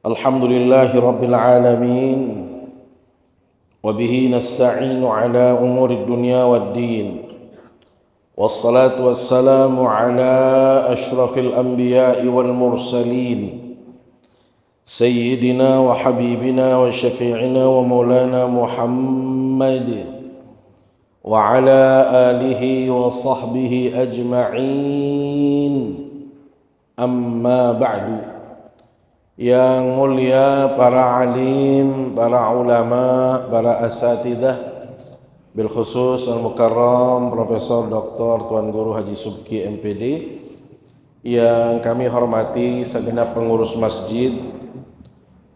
Alhamdulillahi Rabbil Alamin. Wabihi nasta'inu ala umuri dunya wad din. Wassalatu wassalamu ala ashrafil anbiya'i wal mursalin. Sayyidina wa habibina wa syafi'ina wa maulana Muhammad. Wa ala alihi wa sahbihi ajma'in. Amma ba'du. Yang mulia para alim, para ulama, para asatidah, bil khusus Al-Mukarram Profesor Dr. Tuan Guru Haji Subki MPD, yang kami hormati segenap pengurus masjid,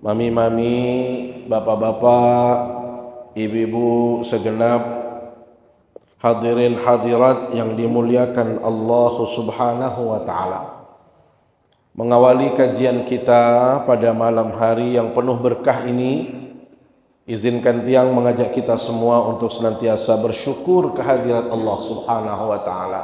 mami-mami, bapak-bapak, ibu-ibu, segenap hadirin hadirat yang dimuliakan Allah Subhanahu wa Ta'ala. Mengawali kajian kita pada malam hari yang penuh berkah ini, izinkan Tiang mengajak kita semua untuk senantiasa bersyukur kehadirat Allah Subhanahu wa Ta'ala.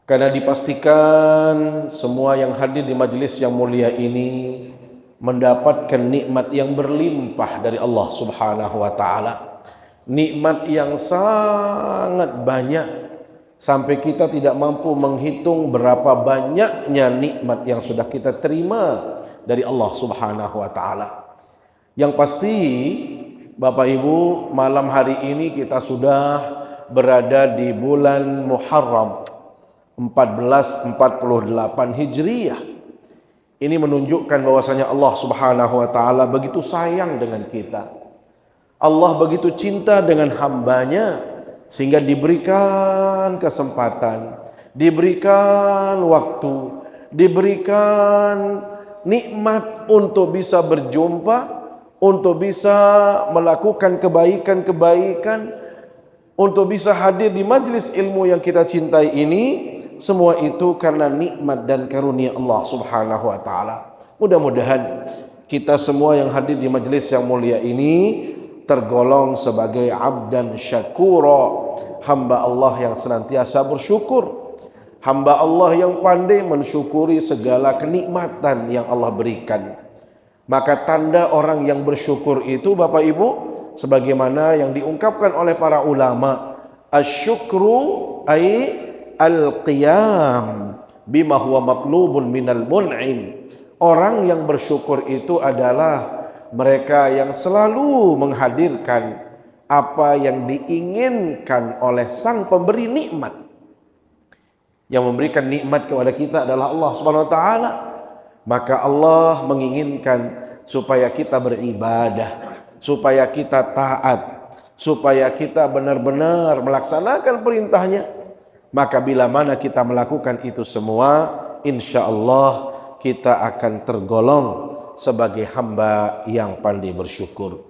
Karena dipastikan semua yang hadir di majlis yang mulia ini mendapatkan nikmat yang berlimpah dari Allah Subhanahu wa Ta'ala. Nikmat yang sangat banyak, sampai kita tidak mampu menghitung berapa banyaknya nikmat yang sudah kita terima dari Allah Subhanahu wa Ta'ala. Yang pasti Bapak Ibu, malam hari ini kita sudah berada di bulan Muharram 1448 Hijriyah. Ini menunjukkan bahwasanya Allah Subhanahu wa Ta'ala begitu sayang dengan kita. Allah begitu cinta dengan hambanya, sehingga diberikan kesempatan, diberikan waktu, diberikan nikmat untuk bisa berjumpa, untuk bisa melakukan kebaikan-kebaikan, untuk bisa hadir di majlis ilmu yang kita cintai ini. Semua itu karena nikmat dan karunia Allah Subhanahu wa Ta'ala. Mudah-mudahan kita semua yang hadir di majlis yang mulia ini tergolong sebagai abdan syakura, hamba Allah yang senantiasa bersyukur, hamba Allah yang pandai mensyukuri segala kenikmatan yang Allah berikan. Maka tanda orang yang bersyukur itu Bapak Ibu, sebagaimana yang diungkapkan oleh para ulama, asyukru ay al-qiyam bima huwa matlubun minal mun'im. Orang yang bersyukur itu adalah mereka yang selalu menghadirkan apa yang diinginkan oleh sang pemberi nikmat. Yang memberikan nikmat kepada kita adalah Allah Subhanahu wa Ta'ala. Maka Allah menginginkan supaya kita beribadah, supaya kita taat, supaya kita benar-benar melaksanakan perintahnya. Maka bila mana kita melakukan itu semua, insya Allah kita akan tergolong sebagai hamba yang pandai bersyukur.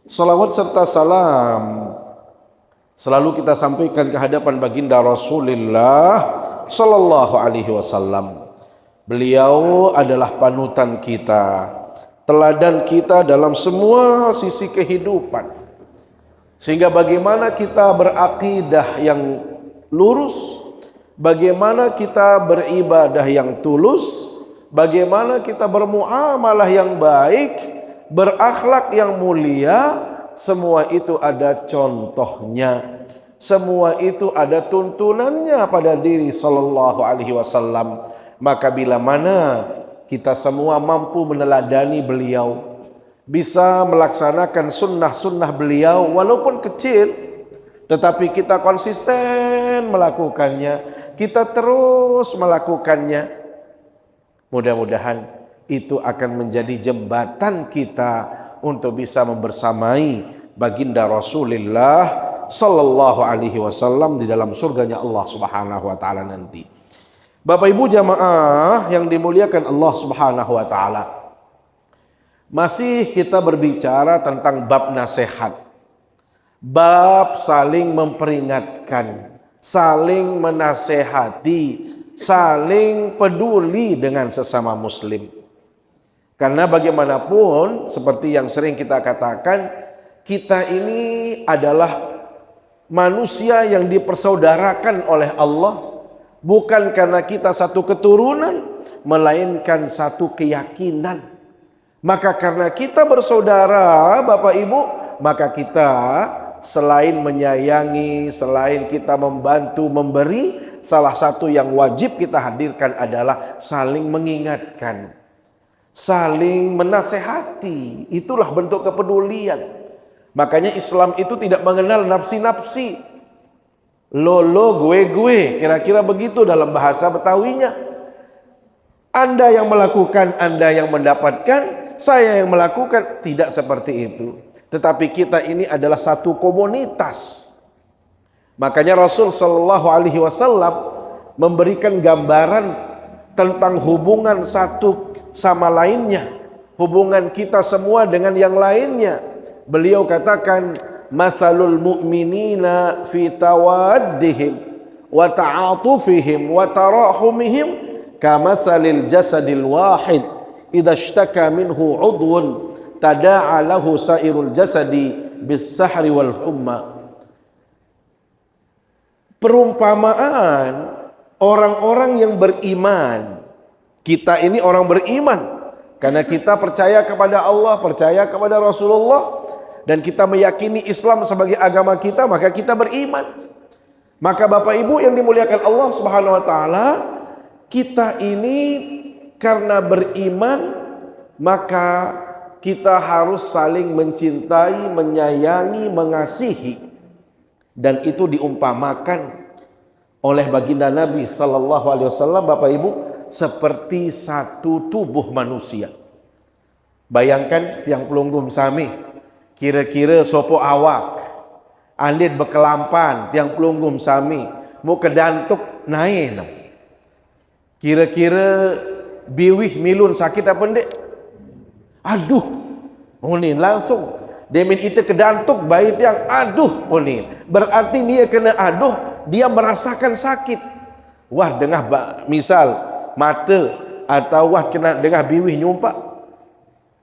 Salawat serta salam selalu kita sampaikan ke hadapan baginda Rasulullah sallallahu alaihi wasallam. Beliau adalah panutan kita, teladan kita dalam semua sisi kehidupan. Sehingga bagaimana kita berakidah yang lurus, bagaimana kita beribadah yang tulus, bagaimana kita bermuamalah yang baik, berakhlak yang mulia, semua itu ada contohnya. Semua itu ada tuntunannya pada diri sallallahu alaihi wasallam. Maka bila mana kita semua mampu meneladani beliau, bisa melaksanakan sunnah-sunnah beliau walaupun kecil, tetapi kita konsisten melakukannya, kita terus melakukannya, mudah-mudahan itu akan menjadi jembatan kita untuk bisa membersamai baginda Rasulullah sallallahu alaihi wasallam di dalam surganya Allah Subhanahu wa Ta'ala nanti. Bapak Ibu jamaah yang dimuliakan Allah Subhanahu wa Ta'ala, masih kita berbicara tentang bab nasihat, bab saling memperingatkan, saling menasehati, saling peduli dengan sesama muslim. Karena bagaimanapun, seperti yang sering kita katakan, kita ini adalah manusia yang dipersaudarakan oleh Allah, bukan karena kita satu keturunan, melainkan satu keyakinan. Maka karena kita bersaudara, Bapak Ibu, maka kita selain menyayangi, selain kita membantu, memberi, salah satu yang wajib kita hadirkan adalah saling mengingatkan, saling menasehati. Itulah bentuk kepedulian. Makanya Islam itu tidak mengenal nafsi-nafsi. Lolo gue, kira-kira begitu dalam bahasa Betawinya. Anda yang melakukan, Anda yang mendapatkan, saya yang melakukan. Tidak seperti itu. Tetapi kita ini adalah satu komunitas. Makanya Rasul Shallallahu Alaihi Wasallam memberikan gambaran tentang hubungan satu sama lainnya, hubungan kita semua dengan yang lainnya. Beliau katakan, "Matsalul mu'minina fi tawaddihim wa ta'atufihim wa tarahumihim kamatsalil jasadil wahid idza ishtaka minhu 'udwun tada'a lahu sairul jasadi bis-sahri wal humma." Perumpamaan orang-orang yang beriman. Kita ini orang beriman karena kita percaya kepada Allah, percaya kepada Rasulullah, dan kita meyakini Islam sebagai agama kita, maka kita beriman. Maka Bapak Ibu yang dimuliakan Allah Subhanahu wa taala, kita ini karena beriman, maka kita harus saling mencintai, menyayangi, mengasihi. Dan itu diumpamakan oleh baginda Nabi Sallallahu Alaihi Wasallam, Bapak Ibu, seperti satu tubuh manusia. Bayangkan yang pelunggum sami, kira-kira sopo awak, andit bekelampan, yang pelunggum sami, mau kedantuk naik. Kira-kira biwih milun sakit apa ndek? Aduh, ini langsung. Demin itu kedantuk baik yang aduh ini. Berarti dia kena aduh, dia merasakan sakit. Wah, dengah misal mata atau wah kena dengah biwih nyumpak.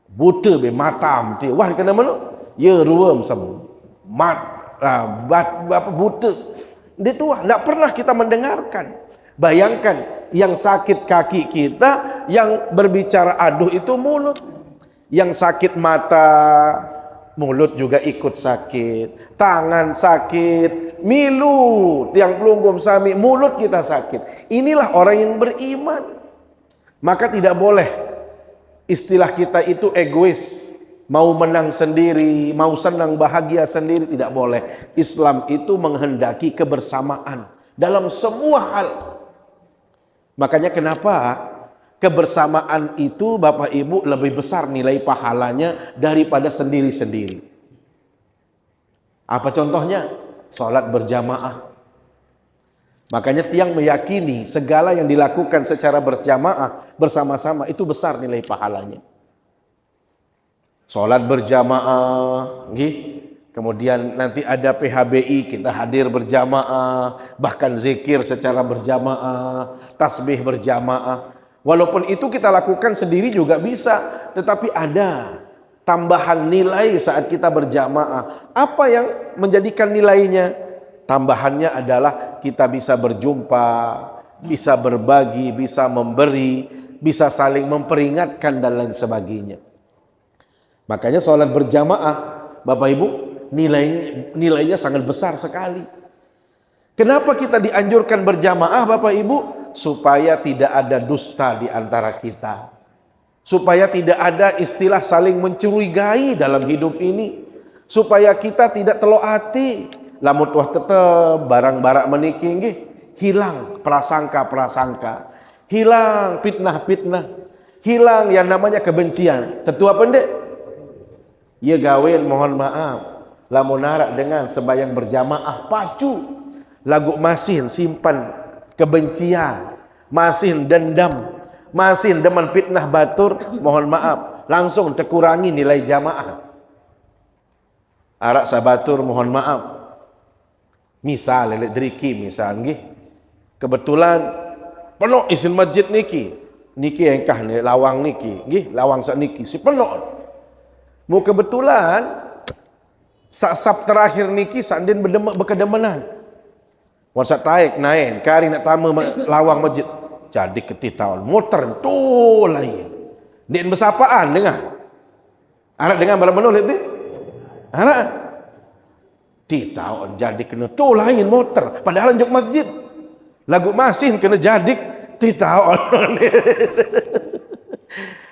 Buta be matam ti. Wah kena mana? Ya ruam sam. Buta. Dia tu enggak pernah kita mendengarkan. Bayangkan yang sakit kaki kita, yang berbicara aduh itu mulut. Yang sakit mata, mulut juga ikut sakit, tangan sakit, milu, tiang pelunggum sami, mulut kita sakit. Inilah orang yang beriman. Maka tidak boleh istilah kita itu egois, mau menang sendiri, mau senang bahagia sendiri, tidak boleh. Islam itu menghendaki kebersamaan dalam semua hal. Makanya kenapa kebersamaan itu Bapak Ibu lebih besar nilai pahalanya daripada sendiri-sendiri. Apa contohnya? Sholat berjamaah. Makanya tiang meyakini segala yang dilakukan secara berjamaah, bersama-sama, itu besar nilai pahalanya. Sholat berjamaah, kemudian nanti ada PHBI, kita hadir berjamaah, bahkan zikir secara berjamaah, tasbih berjamaah. Walaupun itu kita lakukan sendiri juga bisa, tetapi ada tambahan nilai saat kita berjamaah. Apa yang menjadikan nilainya? Tambahannya adalah kita bisa berjumpa, bisa berbagi, bisa memberi, bisa saling memperingatkan dan lain sebagainya. Makanya sholat berjamaah, Bapak Ibu, nilainya sangat besar sekali. Kenapa kita dianjurkan berjamaah, Bapak Ibu? Supaya tidak ada dusta di antara kita. Supaya tidak ada istilah saling mencurigai dalam hidup ini. Supaya kita tidak telok hati. Lamun tuah tetep barang-barang meniki hilang prasangka-prasangka. Hilang fitnah-fitnah. Hilang yang namanya kebencian. Tentu apa ndek? Ya gawin mohon maaf. Lamun narak dengan sembahyang berjamaah pacu. Lagu masin simpan kebencian, masih dendam, masih demen fitnah batur, mohon maaf, langsung terkurangi nilai jamaah. Arak sabatur mohon maaf. Misal lelek driki misal nggih. Kebetulan penuh isin masjid niki. Niki engkah ni lawang niki, nggih, lawang sak niki si penuh. Mu kebetulan sab terakhir niki sandin berkedemenan. WhatsApp naik, kari nak tamu lawang masjid. Jadi ketih tahun, muter tu lain. Din bersapaan dengar. Arak dengan barang benuh itu. Arak. Tidak jadi kena tu lain motor. Padahal anjuk masjid. Lagu masin kena jadik. Tidak.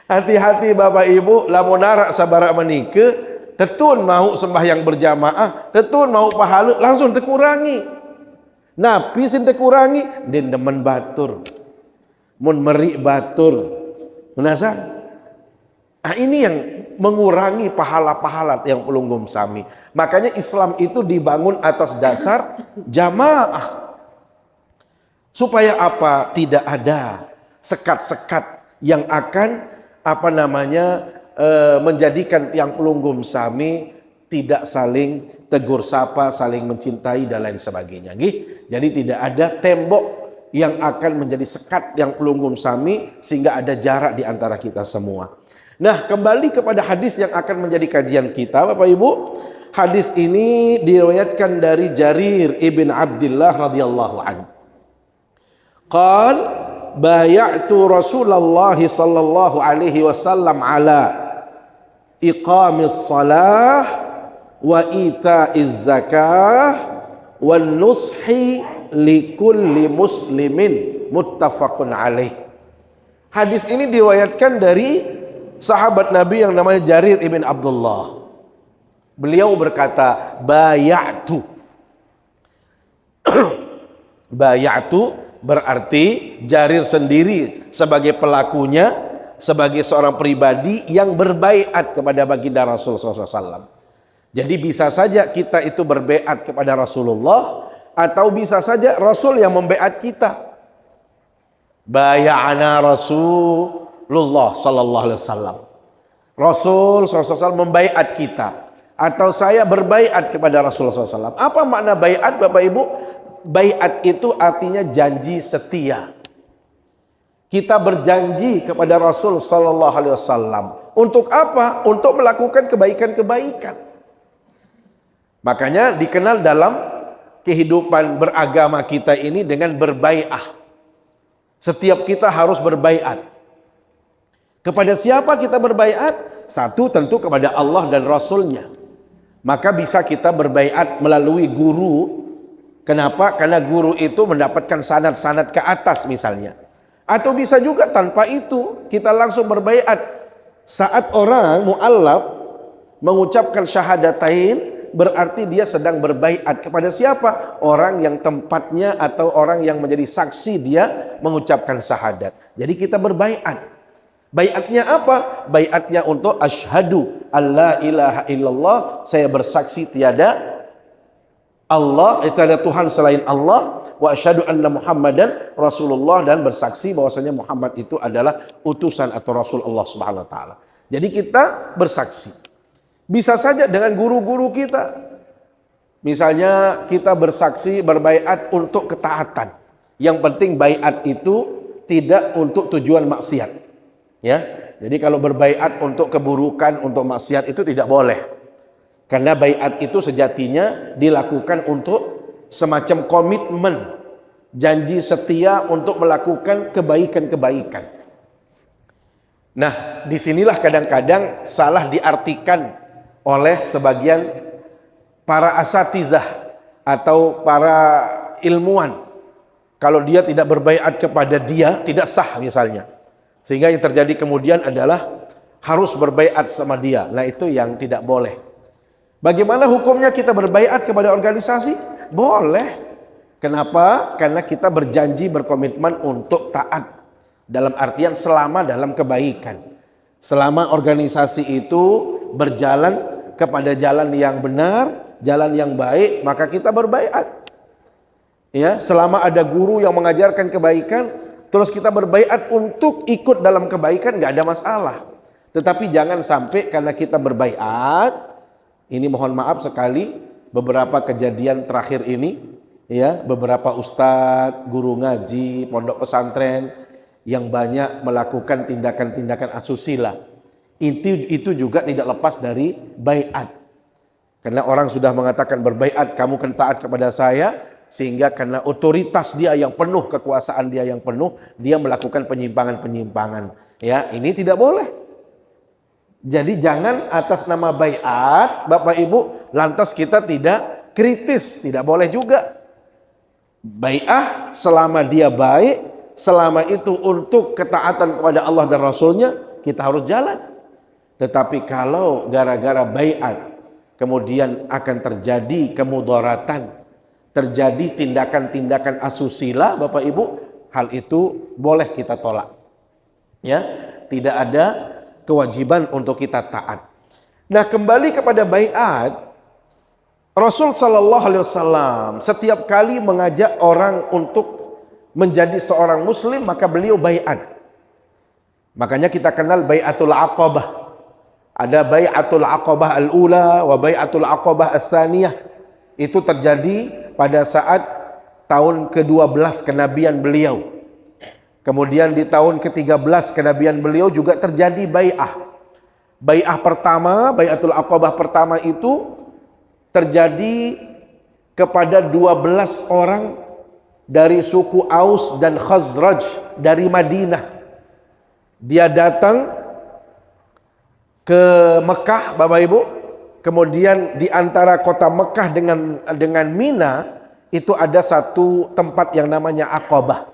Hati-hati Bapak Ibu, lamun arak sabarak menikah, tetun mau sembahyang berjamaah, tetun mau pahala, langsung terkurangi. Napi sin terkurangi, din demen batur. Mun meri batur. Menasa? Nah, ini yang mengurangi pahala-pahala yang pelunggum sami. Makanya Islam itu dibangun atas dasar jamaah. Supaya apa? Tidak ada sekat-sekat yang akan menjadikan tiang pelunggum sami tidak saling tegur sapa, saling mencintai dan lain sebagainya. Jadi tidak ada tembok yang akan menjadi sekat yang pelunggum sami sehingga ada jarak di antara kita semua. Nah, kembali kepada hadis yang akan menjadi kajian kita, Bapak Ibu. Hadis ini diriwayatkan dari Jarir ibn Abdullah radhiyallahu anhu. Qal bay'atu Rasulullah sallallahu alaihi wasallam ala iqamis salah wa ita'iz zakah wan nushi likulli muslimin muttafaqun alaih. Hadis ini diriwayatkan dari sahabat Nabi yang namanya Jarir ibn Abdullah. Beliau berkata, bay'atu. Bay'atu berarti Jarir sendiri sebagai pelakunya, sebagai seorang pribadi yang berbaiat kepada baginda Rasulullah SAW. Jadi bisa saja kita itu berbaiat kepada Rasulullah, atau bisa saja Rasul yang membaiat kita. Bay'ana Rasulullah sallallahu alaihi wasallam. Rasul SAW membaiat kita, atau saya berbaiat kepada Rasulullah SAW. Apa makna baiat, Bapak Ibu? Baiat itu artinya janji setia. Kita berjanji kepada Rasul sallallahu alaihi wasallam. Untuk apa? Untuk melakukan kebaikan-kebaikan. Makanya dikenal dalam kehidupan beragama kita ini dengan berbaiat. Setiap kita harus berbaiat. Kepada siapa kita berbaiat? Satu, tentu kepada Allah dan Rasulnya. Maka bisa kita berbaiat melalui guru. Kenapa? Karena guru itu mendapatkan sanad-sanad ke atas misalnya. Atau bisa juga tanpa itu kita langsung berbaiat. Saat orang mu'allaf mengucapkan syahadatain, berarti dia sedang berbaiat kepada siapa? Orang yang tempatnya atau orang yang menjadi saksi dia mengucapkan syahadat. Jadi kita berbaiat. Baiatnya apa? Baiatnya untuk asyhadu alla ilaha illallah, saya bersaksi tiada Allah, tiada Tuhan selain Allah, wa asyhadu anna Muhammadan Rasulullah, dan bersaksi bahwasanya Muhammad itu adalah utusan atau Rasul Allah Subhanahu wa taala. Jadi kita bersaksi. Bisa saja dengan guru-guru kita. Misalnya kita bersaksi berbaiat untuk ketaatan. Yang penting baiat itu tidak untuk tujuan maksiat. Ya. Jadi kalau berbaiat untuk keburukan, untuk maksiat itu tidak boleh. Karena baiat itu sejatinya dilakukan untuk semacam komitmen, janji setia untuk melakukan kebaikan-kebaikan. Nah, disinilah kadang-kadang salah diartikan oleh sebagian para asatizah atau para ilmuwan. Kalau dia tidak berbaiat kepada dia, tidak sah misalnya. Sehingga yang terjadi kemudian adalah harus berbaiat sama dia. Nah, itu yang tidak boleh. Bagaimana hukumnya kita berbaiat kepada organisasi? Boleh. Kenapa? Karena kita berjanji, berkomitmen untuk taat. Dalam artian selama dalam kebaikan. Selama organisasi itu berjalan kepada jalan yang benar, jalan yang baik, maka kita berbaiat. Ya, selama ada guru yang mengajarkan kebaikan, terus kita berbaiat untuk ikut dalam kebaikan, nggak ada masalah. Tetapi jangan sampai karena kita berbaiat. Ini mohon maaf sekali, beberapa kejadian terakhir ini, ya, beberapa ustadz, guru ngaji, pondok pesantren yang banyak melakukan tindakan-tindakan asusila. Itu juga tidak lepas dari baiat. Karena orang sudah mengatakan berbaiat, kamu kan taat kepada saya, sehingga karena otoritas dia yang penuh, kekuasaan dia yang penuh, dia melakukan penyimpangan-penyimpangan. Ya, ini tidak boleh. Jadi jangan atas nama baiat, Bapak Ibu, lantas kita tidak kritis, tidak boleh juga. Bai'ah selama dia baik, selama itu untuk ketaatan kepada Allah dan Rasulnya, kita harus jalan. Tetapi kalau gara-gara baiat, kemudian akan terjadi kemudaratan, terjadi tindakan-tindakan asusila, Bapak Ibu, hal itu boleh kita tolak. Ya, tidak ada kewajiban untuk kita taat. Nah, kembali kepada baiat, Rasul Shallallahu Alaihi Wasallam setiap kali mengajak orang untuk menjadi seorang Muslim, maka beliau baiat. Makanya kita kenal baiatul aqabah. Ada baiatul aqabah al-ula wa baiatul aqabah al-thaniyah. Itu terjadi pada saat tahun ke-12 kenabian beliau. Kemudian di tahun ke-13 kenabian beliau juga terjadi bai'ah. Bai'ah pertama, bai'atul aqabah pertama itu terjadi kepada 12 orang dari suku Aus dan Khazraj dari Madinah. Dia datang ke Mekah, Bapak Ibu. Kemudian di antara kota Mekah dengan Mina itu ada satu tempat yang namanya Aqabah.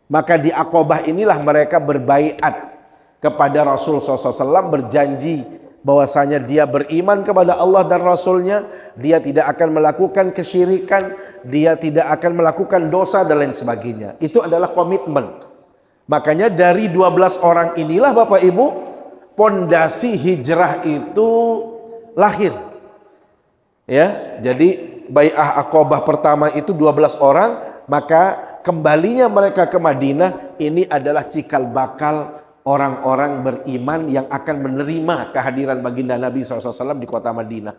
Maka di Aqabah inilah mereka berbaiat kepada Rasul SAW, berjanji bahwasanya dia beriman kepada Allah dan Rasulnya, dia tidak akan melakukan kesyirikan, dia tidak akan melakukan dosa dan lain sebagainya. Itu adalah komitmen. Makanya dari 12 orang inilah Bapak Ibu, pondasi hijrah itu lahir. Ya, jadi bai'ah Aqabah pertama itu 12 orang, maka kembalinya mereka ke Madinah ini adalah cikal bakal orang-orang beriman yang akan menerima kehadiran baginda Nabi SAW di kota Madinah.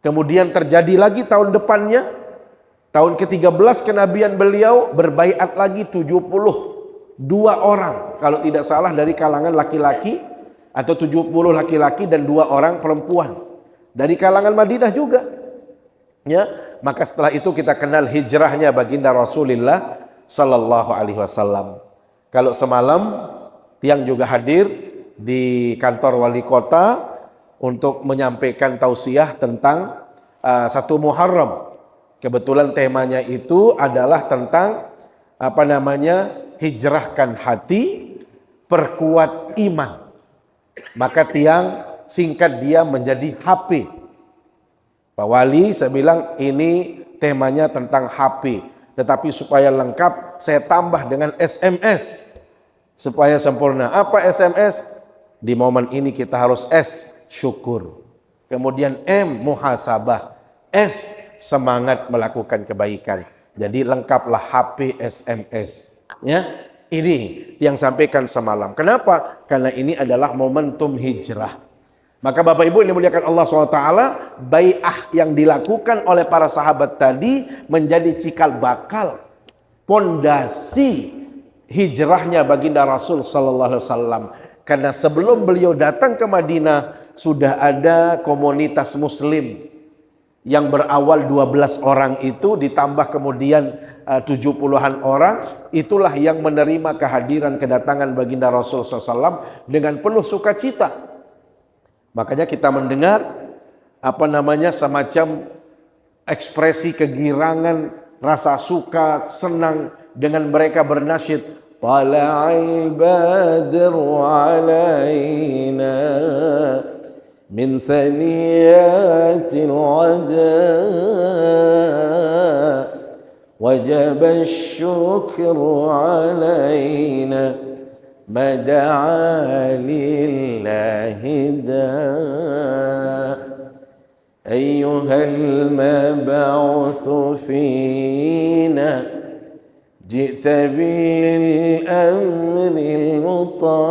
Kemudian terjadi lagi tahun depannya, tahun ke-13 kenabian beliau, berbaiat lagi 72 orang, kalau tidak salah dari kalangan laki-laki, atau 70 laki-laki dan 2 orang perempuan dari kalangan Madinah juga. Ya, maka setelah itu kita kenal hijrahnya baginda Rasulullah Sallallahu Alaihi Wasallam. Kalau semalam Tiang juga hadir di kantor wali kota untuk menyampaikan tausiah tentang 1 Muharram. Kebetulan temanya itu adalah tentang hijrahkan hati, perkuat iman. Maka Tiang singkat dia menjadi HP. Pak Wali, saya bilang ini temanya tentang HP, tetapi supaya lengkap saya tambah dengan SMS supaya sempurna. Apa SMS? Di momen ini kita harus S, syukur. Kemudian M, muhasabah. S, semangat melakukan kebaikan. Jadi lengkaplah HP, SMS. Ya, ini yang sampaikan semalam. Kenapa? Karena ini adalah momentum hijrah. Maka Bapak Ibu ini muliakan Allah SWT, bai'ah yang dilakukan oleh para sahabat tadi menjadi cikal bakal, pondasi hijrahnya baginda Rasul Sallallahu Alaihi Wasallam. Karena sebelum beliau datang ke Madinah, sudah ada komunitas muslim yang berawal 12 orang itu, ditambah kemudian 70-an orang, itulah yang menerima kehadiran kedatangan baginda Rasul SAW dengan penuh sukacita. Makanya kita mendengar semacam ekspresi kegirangan, rasa suka, senang dengan mereka bernasyid, tala'al badru alaina min thaniyatil wada wajaba syukru alaina مدعا لله داء أيها المبعوث فينا جئت بالأمر المطاع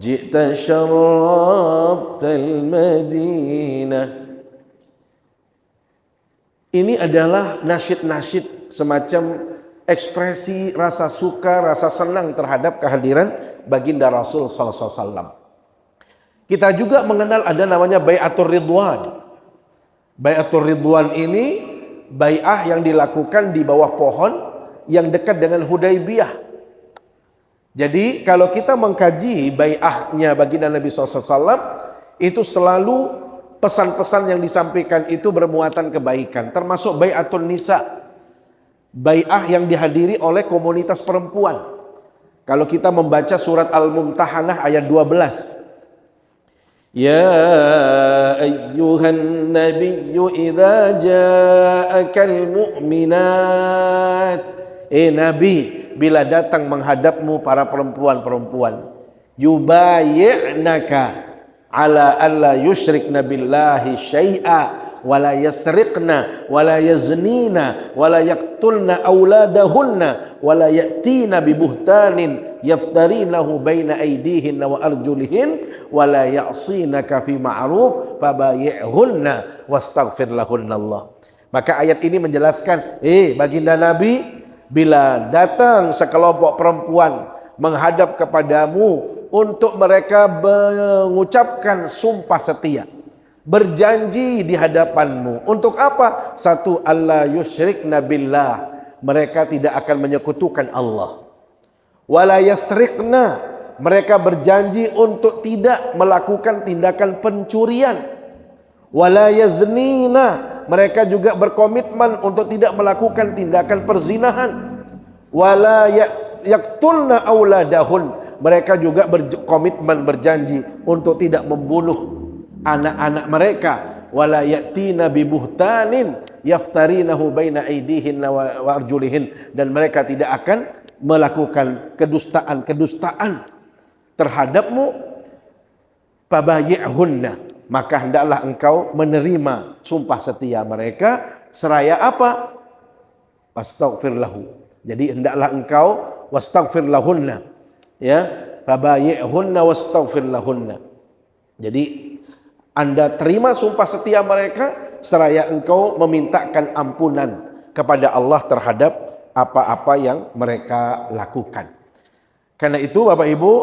جئت شربت المدينة. Ini adalah nasyid-nasyid semacam ekspresi rasa suka, rasa senang terhadap kehadiran baginda Rasul sallallahu alaihi wasallam. Kita juga mengenal ada namanya Bai'atur Ridwan. Bai'atur Ridwan ini bai'ah yang dilakukan di bawah pohon yang dekat dengan Hudaybiyah. Jadi kalau kita mengkaji bai'ahnya baginda Nabi SAW, itu selalu pesan-pesan yang disampaikan itu bermuatan kebaikan, termasuk bai'atun nisa, bai'ah yang dihadiri oleh komunitas perempuan. Kalau kita membaca surat Al-Mumtahanah ayat 12, Ya ayyuhan nabiyyu idza ja'akal mu'minat, Nabi, bila datang menghadapmu para perempuan-perempuan, yubayi'naka ala alla yusyrikna billahi syai'a wala yasriqna wala yaznina wala yaqtulna auladahunna wala ya'tina bibuhtanin yaftarinahu baina aydihinna wa arjulihin wala ya'sinaka fi ma'ruf fabayi'hunna wastaghfir lahunna Allah. Maka ayat ini menjelaskan, baginda Nabi, bila datang sekelompok perempuan menghadap kepadamu untuk mereka mengucapkan sumpah setia, berjanji di hadapanmu, untuk apa? Satu, alla yusyrikna billah, mereka tidak akan menyekutukan Allah. Wala yasriqna, mereka berjanji untuk tidak melakukan tindakan pencurian. Wala yaznina, mereka juga berkomitmen untuk tidak melakukan tindakan perzinahan. Wala yaqtulna auladahun, mereka juga berkomitmen berjanji untuk tidak membunuh anak-anak mereka. Wala yatina bibuhtanin yaftarinahu baina aidihinna wa arjulihin, dan mereka tidak akan melakukan kedustaan terhadapmu. Fabayi'hunna, maka hendaklah engkau menerima sumpah setia mereka, seraya apa? Wastaghfir lahu. Jadi hendaklah engkau wastaghfir lahunna, ya, fabayi'hunna wastaghfir lahunna. Jadi Anda terima sumpah setia mereka seraya engkau memintakan ampunan kepada Allah terhadap apa-apa yang mereka lakukan. Karena itu Bapak Ibu,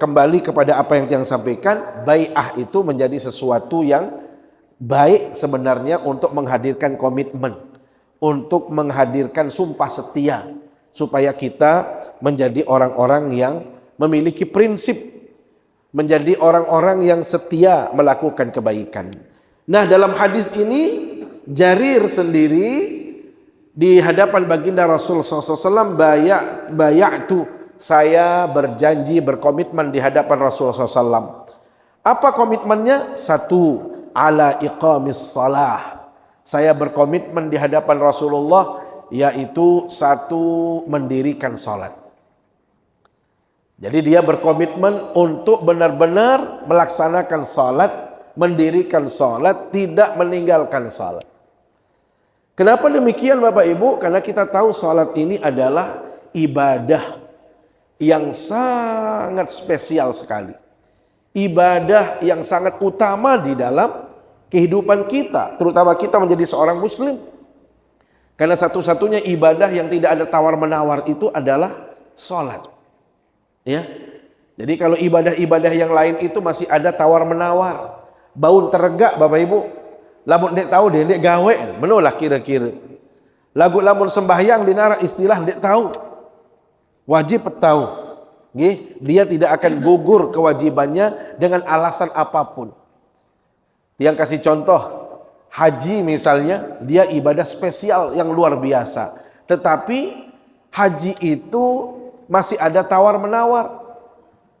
kembali kepada apa yang sampaikan, bai'ah itu menjadi sesuatu yang baik sebenarnya untuk menghadirkan komitmen, untuk menghadirkan sumpah setia, supaya kita menjadi orang-orang yang memiliki prinsip, menjadi orang-orang yang setia melakukan kebaikan. Nah, dalam hadis ini Jarir sendiri di hadapan baginda Rasul SAW, bayatu, saya berjanji, berkomitmen di hadapan Rasulullah SAW. Apa komitmennya? Satu, ala iqamis salah. Saya berkomitmen di hadapan Rasulullah, yaitu satu, mendirikan salat. Jadi dia berkomitmen untuk benar-benar melaksanakan salat, mendirikan salat, tidak meninggalkan salat. Kenapa demikian Bapak Ibu? Karena kita tahu salat ini adalah ibadah yang sangat spesial sekali. Ibadah yang sangat utama di dalam kehidupan kita, terutama kita menjadi seorang muslim. Karena satu-satunya ibadah yang tidak ada tawar-menawar itu adalah salat. Ya. Jadi kalau ibadah-ibadah yang lain itu masih ada tawar-menawar. Baun teregak Bapak Ibu. Lamun dek tahu dek gawe, menolah kira-kira. Lagu lamun sembahyang dinara istilah dek tahu. Wajib tahu. Dia tidak akan gugur kewajibannya dengan alasan apapun. Yang kasih contoh, haji misalnya, dia ibadah spesial yang luar biasa. Tetapi haji itu masih ada tawar-menawar.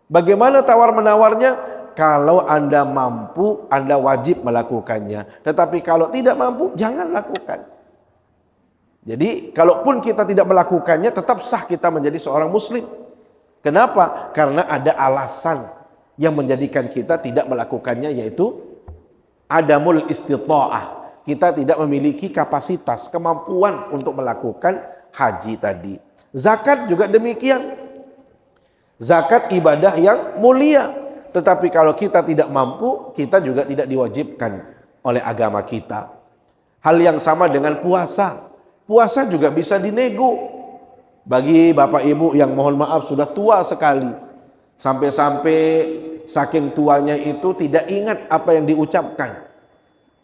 Bagaimana tawar-menawarnya? Kalau Anda mampu, Anda wajib melakukannya. Tetapi kalau tidak mampu, jangan lakukan. Jadi, kalaupun kita tidak melakukannya, tetap sah kita menjadi seorang muslim. Kenapa? Karena ada alasan yang menjadikan kita tidak melakukannya, yaitu adamul istita'ah. Kita tidak memiliki kapasitas, kemampuan untuk melakukan haji tadi. Zakat juga demikian. Zakat ibadah yang mulia. Tetapi kalau kita tidak mampu, kita juga tidak diwajibkan oleh agama kita. Hal yang sama dengan puasa. Puasa juga bisa dinego. Bagi Bapak Ibu yang mohon maaf sudah tua sekali. Sampai-sampai saking tuanya itu tidak ingat apa yang diucapkan.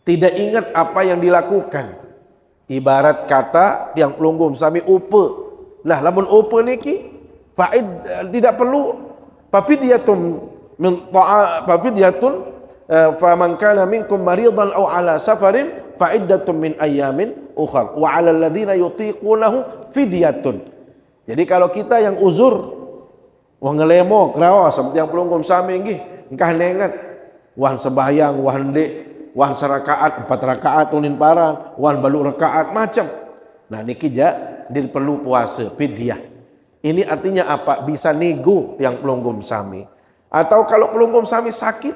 Tidak ingat apa yang dilakukan. Ibarat kata yang pelunggum sami upe. Nah, lamun upe niki Fa'id tidak perlu fafidyatun faman kana minkum maridan aw ala safarin fa'iddatun min ayyamin ukhra wa 'alal ladzina yutiqunahu fidyatun. Jadi kalau kita yang uzur wah ngelemo kraos seperti yang pelunggum sami nggih engkah nengat wan sembahyang wan dek wan serakaat 4 rakaat ulin paran wan balu rakaat macam. Nah niki dia perlu puasa fidyah. Ini artinya apa? Bisa nego yang pelunggum sami. Atau kalau pelunggum sami sakit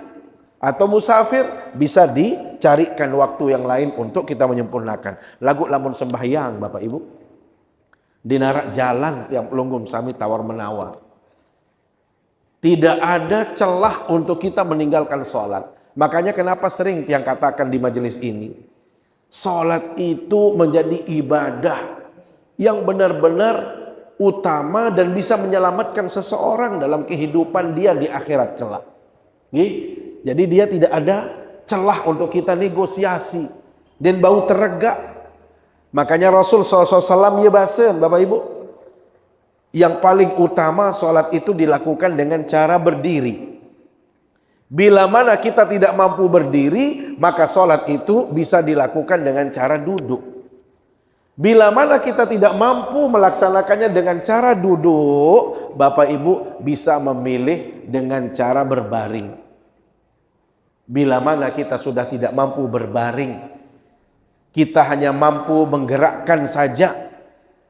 atau musafir, bisa dicarikan waktu yang lain untuk kita menyempurnakan. Lagu lamun sembahyang Bapak Ibu, dinarak jalan yang pelunggum sami tawar menawar. Tidak ada celah untuk kita meninggalkan sholat. Makanya kenapa sering yang katakan di majelis ini, sholat itu menjadi ibadah yang benar-benar utama dan bisa menyelamatkan seseorang dalam kehidupan dia di akhirat kelak. Jadi dia tidak ada celah untuk kita negosiasi dan bau terregak. Makanya Rasul SAW ya bahasan Bapak Ibu, yang paling utama sholat itu dilakukan dengan cara berdiri. Bila mana kita tidak mampu berdiri, maka sholat itu bisa dilakukan dengan cara duduk. Bila mana kita tidak mampu melaksanakannya dengan cara duduk, Bapak Ibu bisa memilih dengan cara berbaring. Bila mana kita sudah tidak mampu berbaring, kita hanya mampu menggerakkan saja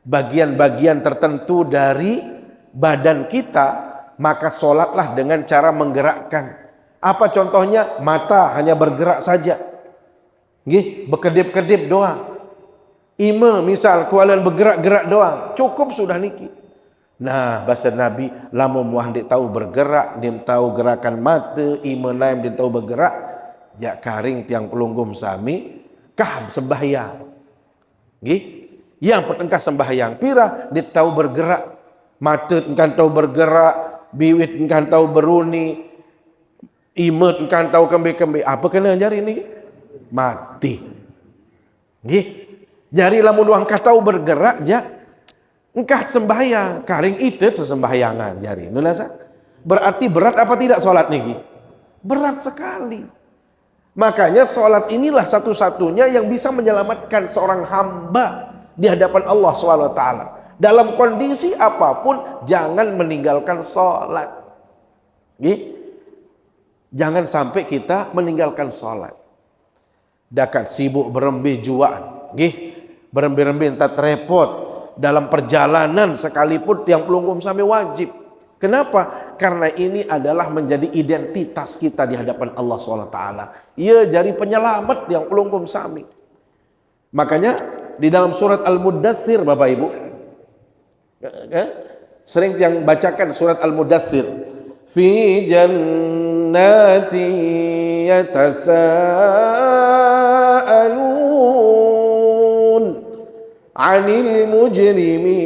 bagian-bagian tertentu dari badan kita, maka sholatlah dengan cara menggerakkan. Apa contohnya? Mata hanya bergerak saja, berkedip-kedip doang. Ima misal kualan bergerak-gerak doang, cukup sudah niki. Nah, bahasa Nabi, lamun muah dia tahu bergerak, dia tahu gerakan mata, ima naim dia tahu bergerak, ya karing tiang pelunggum sami, kah sembahyang. Yang petengkah sembahyang, pira dia tahu bergerak, mata kan tahu bergerak, biwit kan tahu beruni, ima kan tahu kembe-kembe. Apa kena jari ni? Mati. Jari lamun wang tahu bergerak ja engkah sembahyang karing itu sembahyangan jari nulasa. Berarti berat apa tidak sholat niki? Berat sekali. Makanya sholat inilah satu-satunya yang bisa menyelamatkan seorang hamba di hadapan Allah SWT. Dalam kondisi apapun jangan meninggalkan sholat. Jangan sampai kita meninggalkan sholat. Dakat sibuk berembih juaan, berembih-rembih entah repot dalam perjalanan sekalipun yang pelunggum sami wajib. Kenapa? Karena ini adalah menjadi identitas kita di hadapan Allah SWT. Ia jadi penyelamat yang pelunggum sami. Makanya di dalam surat Al-Muddathir Bapak Ibu, sering yang bacakan surat Al-Muddathir. Fi jannati yatasaalun 'anil mujrimin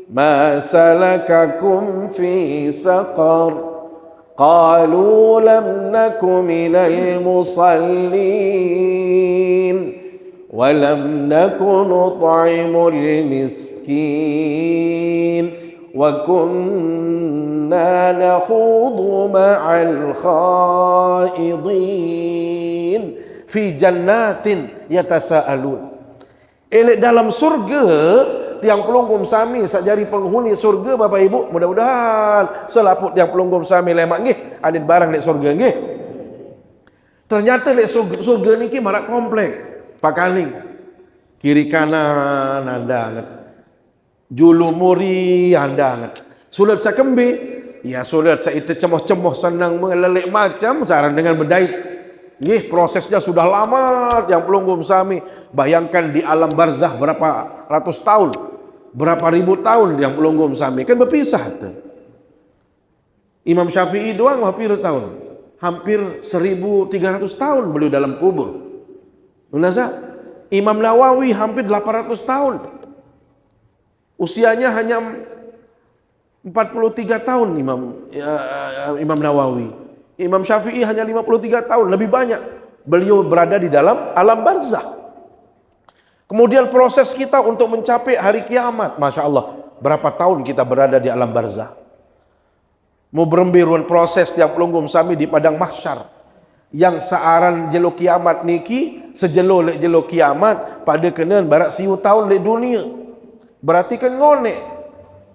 ma salakakum fi saqar qalu lam naku minal musallin wa lam naku nut'imul miskin wa kunna nakhudu ma'al khaidin fi jannatin yatasaalun. Dalam surga tiang pelunggum sami sajari penghuni surga Bapak Ibu, mudah-mudahan selaput tiang pelunggum sami lemak nggih ada barang di surga nggih. Ternyata di surga niki marak komplek pakaling kiri kanan andangan julumuri andangan sulat sakembe ya sulat saite cemoh-cemoh senang mengelelek macam saran dengan bedait nggih prosesnya sudah lama yang pelunggum sami. Bayangkan di alam barzah berapa ratus tahun, berapa ribu tahun yang pelunggum sami kan berpisah tuh. Imam Syafi'i doang hampir tahun, hampir 1.300 tahun beliau dalam kubur. Nunasa Imam Nawawi hampir 800 tahun, usianya hanya 43 tahun Imam Nawawi. Imam Syafi'i hanya 53 tahun, lebih banyak beliau berada di dalam alam barzah. Kemudian proses kita untuk mencapai hari kiamat, Masya Allah, berapa tahun kita berada di alam barzah. Mau berembiruan proses tiang pelunggum sami di padang mahsyar. Yang searan jelo kiamat niki, sejelo lek jelo kiamat, pada kenan barak siu tahun lek dunia. Berarti kan ngonek.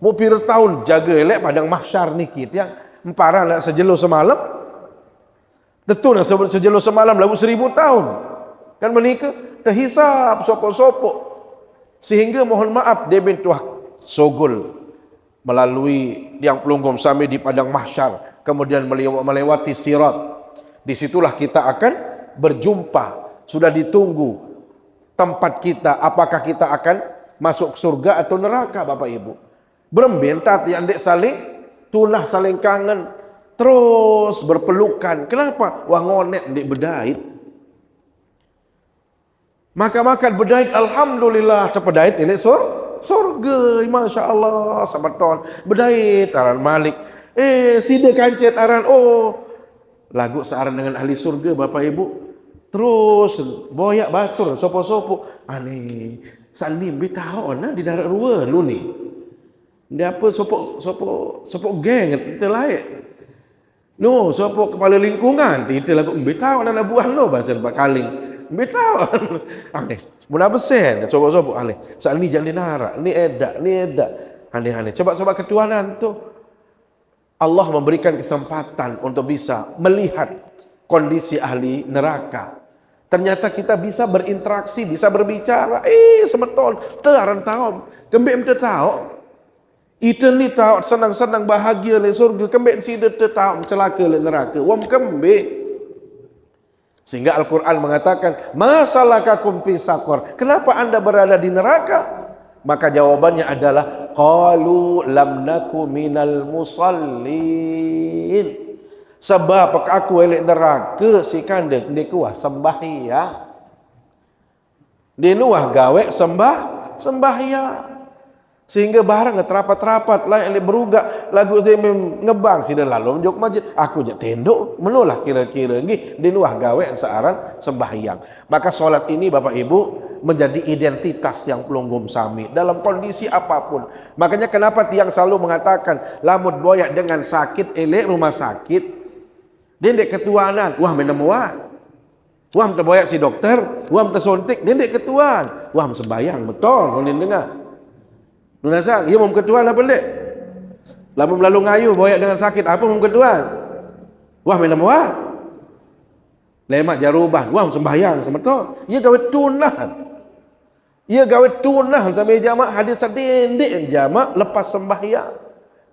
Mau pira tahun jaga lek padang mahsyar niki. Tiang emparan nak sejelo semalam. Tentu nak sejelo semalam lalu 1000 tahun. Kan menikah terhisap sopok-sopok. Sehingga mohon maaf dia bintuah sogol melalui tiang pelunggum sami di padang mahsyar, kemudian melewati sirat. Disitulah kita akan berjumpa. Sudah ditunggu tempat kita, apakah kita akan masuk surga atau neraka, Bapak Ibu. Berembentat yang dek saling tunah, saling kangen, terus berpelukan. Kenapa? Wah ngonet dek bedait. Maka makan bedait, alhamdulillah terpedait elek surga, masya Allah, sabaton bedait aran Malik, sida kancet aran, lagu searan dengan ahli surga, Bapak Ibu. Terus boyak batur sopo-sopo aneh salim betahon di darat rua lu ni. Dia apa sopo geng kita laik. No, sopo kepala lingkungan kita lagu betahon anak buah no bahasa Bakaling. Betahon. Aneh. Muna besen sopo-sopo aneh. Saat ni jangan dinarak, ni edak. Aneh-aneh. Coba ketuanan tu. Allah memberikan kesempatan untuk bisa melihat kondisi ahli neraka. Ternyata kita bisa berinteraksi, bisa berbicara. Semeton, tearan tahu. Kembali tahu. Itu ni tahu senang-senang bahagia le surga. Kembali si dia tahu celaka le neraka. Wam kembali. Sehingga Al-Quran mengatakan, masalakakum fi saqar. Kenapa anda berada di neraka? Maka jawabannya adalah, qalu lam naku minal musallin. Sebab aku elek neraka si kandek dia kuah sembahyang. Dia nuah gawe sembahyang. Sehingga barang terapat-terapat lah yang berugak lagu saya ngebang sida lalu menjok masjid aku je tenduk menolak kira-kira nggih dinuah gawe searan sembahyang. Maka solat ini Bapak Ibu menjadi identitas tiang pelunggum sami dalam kondisi apapun. Makanya kenapa tiang selalu mengatakan lamun boyak dengan sakit elek rumah sakit dendek ketuanan wah menemuan wah terboyak si dokter wah tersuntik dendek ketuan wah sembahyang betul nunin dengar. Nunasang, ia mau ketuan apa dek? Lama lalu ngayu boyak dengan sakit apa mau ketuan? Wah minum wah. Lemak jaruban, wah sembahyang semeton. Ia gawe tunahan. Ia gawe tunahan sampai jamaah hadis sadendek jamaah lepas sembahyang.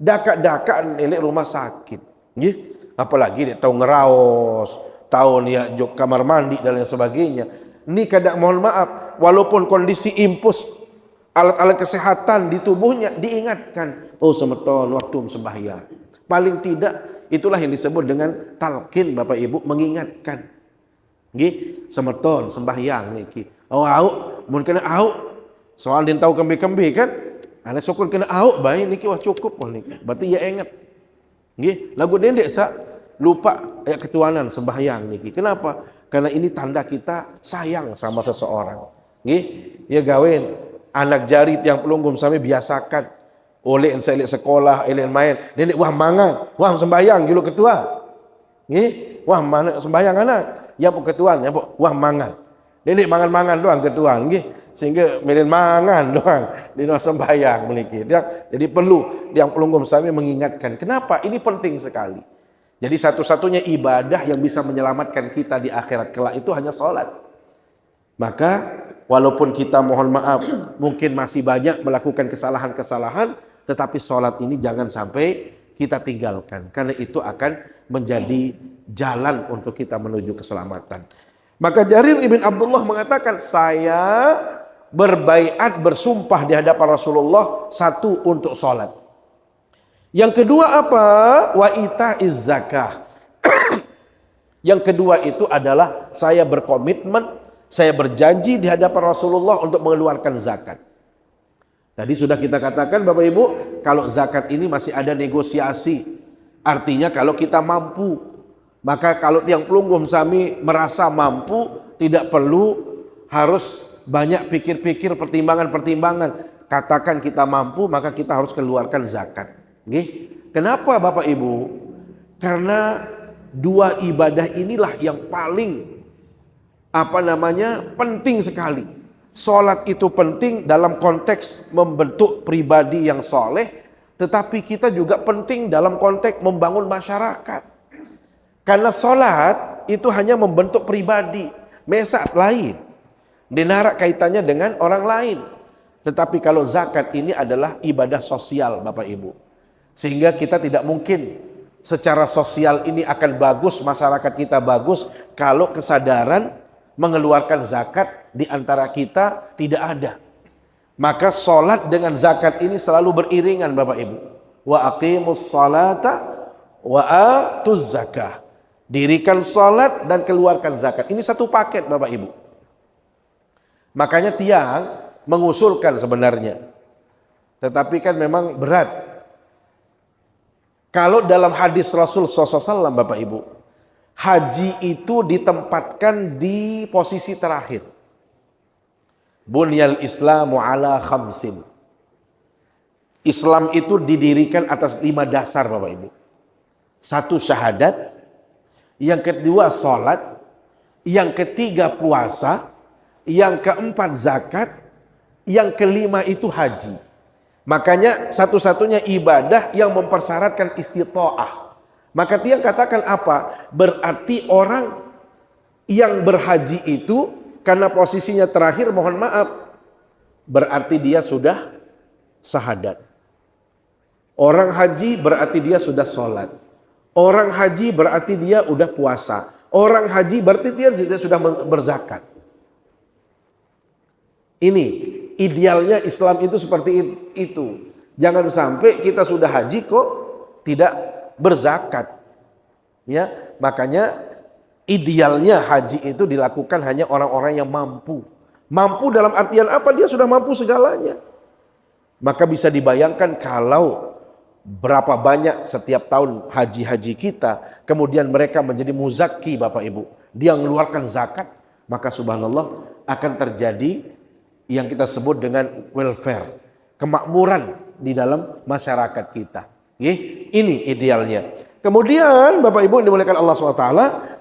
Dakat-dakat elek rumah sakit. Nggih, apalagi dia tahu ngeraos, tahu dia jok kamar mandi dan lain sebagainya. Ni kadang mohon maaf, walaupun kondisi impus alat-alat kesehatan di tubuhnya diingatkan, semeton waktu sembahyang. Paling tidak itulah yang disebut dengan talqin Bapak Ibu, mengingatkan. Nggih, semeton sembahyang niki. Au, mun kena au. Soal din tahu kembe-kembe kan? Ana syukur kena au bae niki wah cukup niki. Berarti ya ingat. Nggih, lagu dendek lupa ayat ketuanan sembahyang niki. Kenapa? Karena ini tanda kita sayang sama seseorang. Nggih, ya gawen anak jari tiang pelunggum sami biasakan oleh saya lihat sekolah elek main nenek wah mangan wah sembayang julu ketua nggih wah mana sembayang anak ya pun ketuan ya pun wah mangan nenek mangan-mangan doang ketuan nggih sehingga melen mangan doang di no sembayang memiliki dia. Jadi perlu tiang pelunggum sami mengingatkan kenapa ini penting sekali. Jadi satu-satunya ibadah yang bisa menyelamatkan kita di akhirat kelak itu hanya salat. Maka walaupun kita mohon maaf mungkin masih banyak melakukan kesalahan-kesalahan, tetapi sholat ini jangan sampai kita tinggalkan. Karena itu akan menjadi jalan untuk kita menuju keselamatan. Maka Jarir ibn Abdullah mengatakan, saya berbaiat bersumpah di hadapan Rasulullah satu untuk sholat. Yang kedua apa? Wa ita'iz zakah. Yang kedua itu adalah saya berkomitmen, saya berjanji di hadapan Rasulullah untuk mengeluarkan zakat. Tadi sudah kita katakan Bapak Ibu, kalau zakat ini masih ada negosiasi. Artinya kalau kita mampu, maka kalau tiang pelunggum sami merasa mampu, tidak perlu harus banyak pikir-pikir pertimbangan-pertimbangan. katakan kita mampu, maka kita harus keluarkan zakat. Nggih. Kenapa Bapak Ibu? Karena dua ibadah inilah yang paling penting sekali. Salat itu penting dalam konteks membentuk pribadi yang soleh, tetapi kita juga penting dalam konteks membangun masyarakat. Karena salat itu hanya membentuk pribadi, mesat lain. Dinarak kaitannya dengan orang lain. Tetapi kalau zakat ini adalah ibadah sosial Bapak Ibu. Sehingga kita tidak mungkin secara sosial ini akan bagus, masyarakat kita bagus, kalau kesadaran mengeluarkan zakat di antara kita tidak ada. Maka sholat dengan zakat ini selalu beriringan Bapak Ibu. Wa aqimus salata wa atuz zakah. Dirikan sholat dan keluarkan zakat. Ini satu paket Bapak Ibu. Makanya tiang mengusulkan sebenarnya. Tetapi kan memang berat. Kalau dalam hadis Rasul SAW Bapak Ibu, haji itu ditempatkan di posisi terakhir. Bunyal Islamu ala khamsin. Islam itu didirikan atas 5 dasar Bapak Ibu. 1 syahadat, yang kedua salat, yang ketiga puasa, yang keempat zakat, yang kelima itu haji. Makanya satu-satunya ibadah yang mempersyaratkan istita'ah. Maka dia katakan apa? Berarti orang yang berhaji itu karena posisinya terakhir, mohon maaf, berarti dia sudah syahadat. Orang haji berarti dia sudah sholat. Orang haji berarti dia udah puasa. Orang haji berarti dia sudah berzakat. Ini idealnya Islam itu seperti itu. Jangan sampai kita sudah haji kok tidak berzakat. Ya, makanya idealnya haji itu dilakukan hanya orang-orang yang mampu. Mampu dalam artian apa? Dia sudah mampu segalanya. Maka bisa dibayangkan kalau berapa banyak setiap tahun haji-haji kita, kemudian mereka menjadi muzaki Bapak Ibu. Dia mengeluarkan zakat, maka subhanallah akan terjadi yang kita sebut dengan welfare, kemakmuran di dalam masyarakat kita. Ini idealnya. Kemudian Bapak Ibu yang dimuliakan Allah SWT,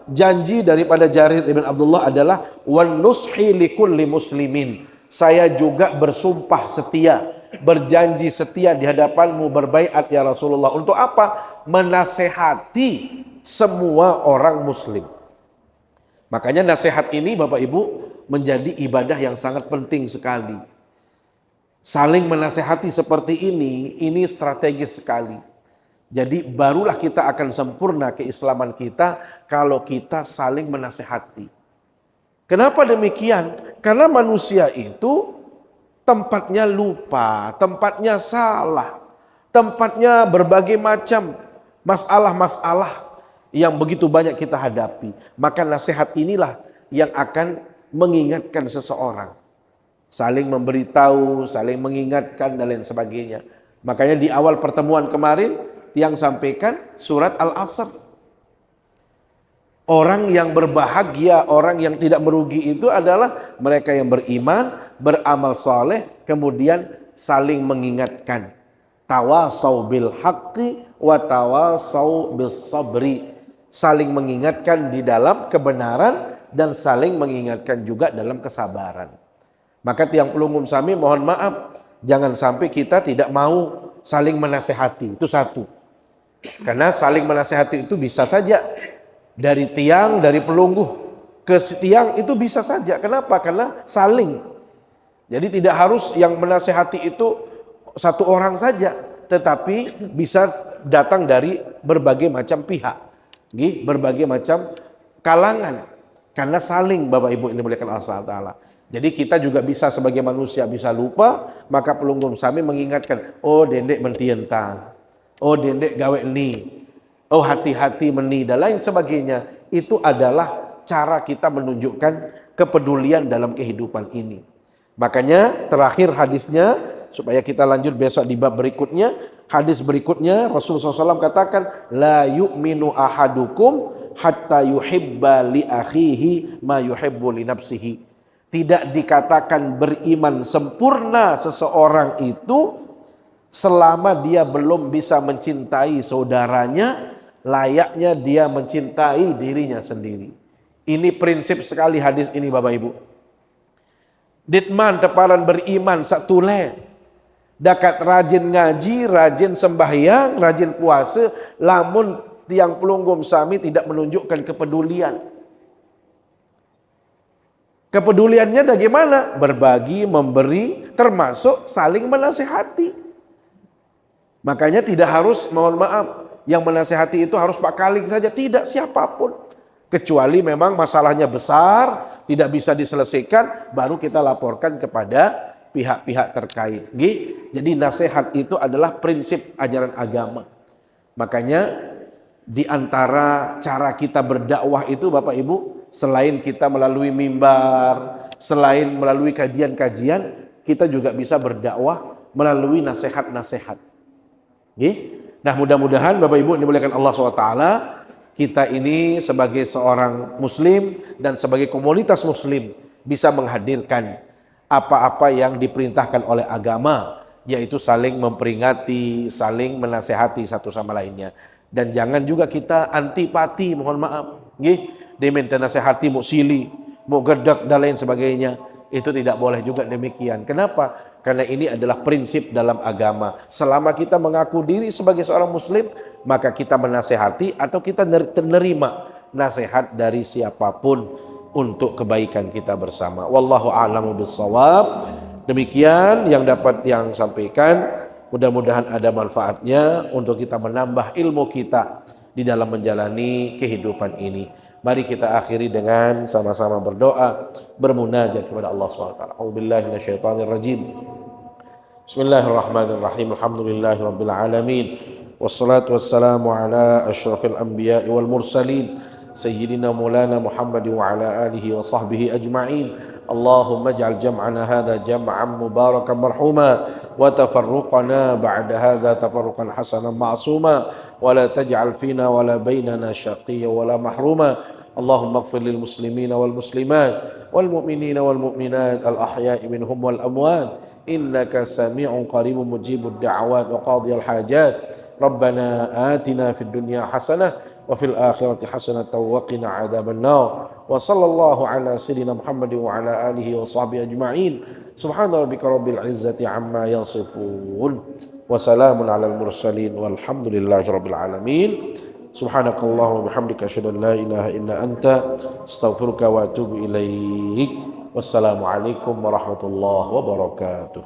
janji daripada Jarir ibn Abdullah adalah wan nushi likulli muslimin. Saya juga bersumpah setia, berjanji setia di hadapanmu, berbaiat ya Rasulullah. Untuk apa? Menasehati semua orang muslim. Makanya nasihat ini Bapak Ibu menjadi ibadah yang sangat penting sekali. Saling menasehati seperti ini strategis sekali. Jadi barulah kita akan sempurna keislaman kita kalau kita saling menasehati. Kenapa demikian? Karena manusia itu tempatnya lupa, tempatnya salah, tempatnya berbagai macam masalah-masalah yang begitu banyak kita hadapi. Maka nasihat inilah yang akan mengingatkan seseorang. Saling memberitahu, saling mengingatkan dan lain sebagainya. Makanya di awal pertemuan kemarin yang sampaikan surat Al-Asr. Orang yang berbahagia, orang yang tidak merugi itu adalah mereka yang beriman, beramal soleh, kemudian saling mengingatkan. Tawasau bil haqqi wa tawasau bis sabri. Saling mengingatkan di dalam kebenaran dan saling mengingatkan juga dalam kesabaran. Maka tiang pelunggung sami mohon maaf, jangan sampai kita tidak mau saling menasehati. Itu satu. Karena saling menasehati itu bisa saja dari tiang, dari pelungguh ke tiang itu bisa saja. Kenapa? Karena saling. Jadi tidak harus yang menasehati itu satu orang saja, tetapi bisa datang dari berbagai macam pihak, berbagai macam kalangan. Karena saling Bapak Ibu ini dimuliakan Allah Ta'ala. Jadi kita juga bisa sebagai manusia bisa lupa, maka pelunggung sami mengingatkan, oh dendek mentientang, oh dendek gawe ni, oh hati-hati meni dan lain sebagainya. Itu adalah cara kita menunjukkan kepedulian dalam kehidupan ini. Makanya terakhir hadisnya, supaya kita lanjut besok di bab berikutnya, hadis berikutnya Rasulullah SAW katakan, la yu'minu ahadukum hatta yuhibba li akhihi ma yuhibbu li nafsihi. Tidak dikatakan beriman sempurna seseorang itu selama dia belum bisa mencintai saudaranya layaknya dia mencintai dirinya sendiri. Ini prinsip sekali hadis ini Bapak Ibu. Ditman teparan beriman satule. Dakat rajin ngaji, rajin sembahyang, rajin puasa, lamun tiang pelunggum sami tidak menunjukkan kepedulian. Kepeduliannya bagaimana? Berbagi, memberi, termasuk saling menasehati. Makanya tidak harus, mohon maaf, yang menasehati itu harus Pak Kaling saja. Tidak, siapapun. Kecuali memang masalahnya besar, tidak bisa diselesaikan, baru kita laporkan kepada pihak-pihak terkait. Jadi nasihat itu adalah prinsip ajaran agama. Makanya di antara cara kita berdakwah itu Bapak Ibu, selain kita melalui mimbar, selain melalui kajian-kajian, kita juga bisa berdakwah melalui nasihat-nasihat. Nah mudah-mudahan Bapak Ibu dimuliakan Allah SWT, kita ini sebagai seorang muslim dan sebagai komunitas muslim bisa menghadirkan apa-apa yang diperintahkan oleh agama, yaitu saling memperingati, saling menasehati satu sama lainnya. Dan jangan juga kita antipati, mohon maaf. Diminta nasihati mau sili, mau gedek dan lain sebagainya. Itu tidak boleh juga demikian. Kenapa? Karena ini adalah prinsip dalam agama. Selama kita mengaku diri sebagai seorang muslim, maka kita menasehati atau kita menerima nasihat dari siapapun untuk kebaikan kita bersama. Wallahu a'lamu bissawab. Demikian yang dapat yang sampaikan. Mudah-mudahan ada manfaatnya untuk kita menambah ilmu kita di dalam menjalani kehidupan ini. Mari kita akhiri dengan sama-sama berdoa, bermunajat kepada Allah SWT. A'udzubillahi minasyaitonirrajim. Bismillahirrahmanirrahim. Alhamdulillahirabbil alamin. Wassalatu wassalamu ala asyrafil anbiya'i wal mursalin. Sayyidina Maulana Muhammad wa ala alihi wa sahbihi ajma'in. Allahumma ij'al jam'ana hadha jam'an mubarakan marhuma wa tafarruqana ba'da hadha tafarruqan hasanan ma'suma wa la taj'al fina wa la bainana syaqiyya wa la mahruma. Allahumma ighfir lil muslimina wal muslimat wal mu'minina wal mu'minat al ahya'i minhum wal amwat innaka sami'un qaribun mujibud da'awat wa qadiyal hajat. Rabbana atina fid dunya hasanah وفي الآخرة حسنة وقنا عذاب النار وصلى الله على سيدنا محمد وعلى آله وصحبه أجمعين سبحان ربك رب العزة عما يصفون وسلام على المرسلين والحمد لله رب العالمين سبحانك اللهم وبحمدك أشهد أن لا إله إلا أنت أستغفرك وأتوب إليك والسلام عليكم ورحمة الله وبركاته.